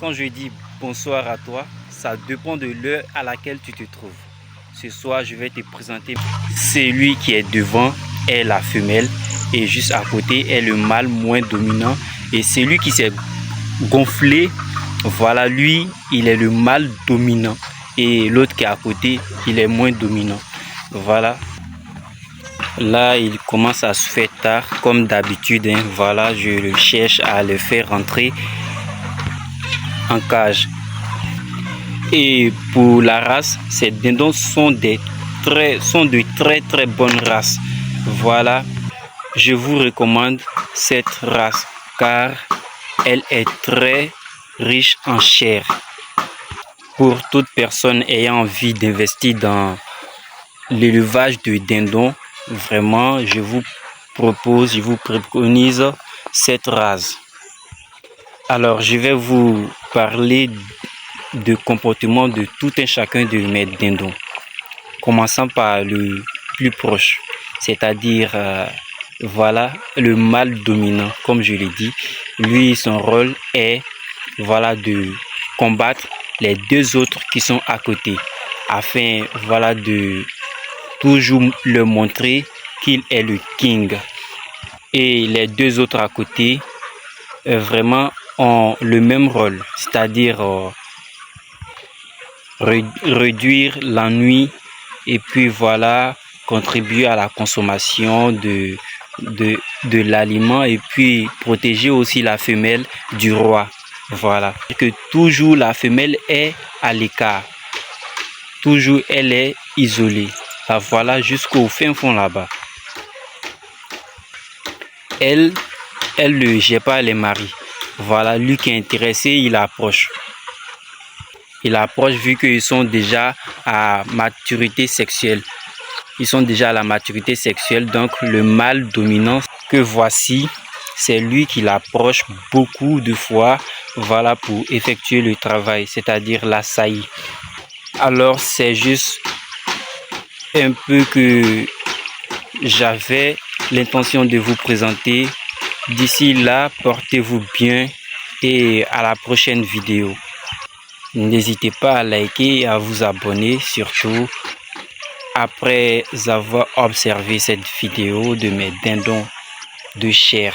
Quand je dis bonsoir à toi, ça dépend de l'heure à laquelle tu te trouves. Ce soir, je vais te présenter celui qui est devant est la femelle et juste à côté est le mâle moins dominant. Et celui qui s'est gonflé, voilà, lui, il est le mâle dominant. Et l'autre qui est à côté, il est moins dominant. Voilà. Là, il commence à se faire tard, comme d'habitude. Hein. Voilà, je cherche à le faire rentrer en cage. Et pour la race, ces dindons sont de très bonnes races. Voilà, je vous recommande cette race car elle est très riche en chair. Pour toute personne ayant envie d'investir dans l'élevage de dindons, vraiment, je vous préconise cette race. Alors, je vais vous parler de comportement de tout un chacun de mes dindons. Commençant par le plus proche, c'est-à-dire voilà, le mâle dominant, comme je l'ai dit. Lui, son rôle est voilà, de combattre les deux autres qui sont à côté, afin voilà, de toujours leur montrer qu'il est le king. Et les deux autres à côté vraiment ont le même rôle, c'est-à-dire réduire l'ennui et puis voilà, contribuer à la consommation de l'aliment et puis protéger aussi la femelle du roi. Voilà, que toujours la femelle est à l'écart, toujours elle est isolée. Là, voilà, jusqu'au fin fond là-bas. Elle ne gère pas les maris. Voilà, lui qui est intéressé, il approche. Il approche vu qu'ils sont déjà à maturité sexuelle. Ils sont déjà à la maturité sexuelle, donc le mâle dominant que voici, c'est lui qui l'approche beaucoup de fois, voilà, pour effectuer le travail, c'est-à-dire la saillie. Alors c'est juste un peu que j'avais l'intention de vous présenter. D'ici là, portez-vous bien et à la prochaine vidéo. N'hésitez pas à liker et à vous abonner, surtout après avoir observé cette vidéo de mes dindons de chair.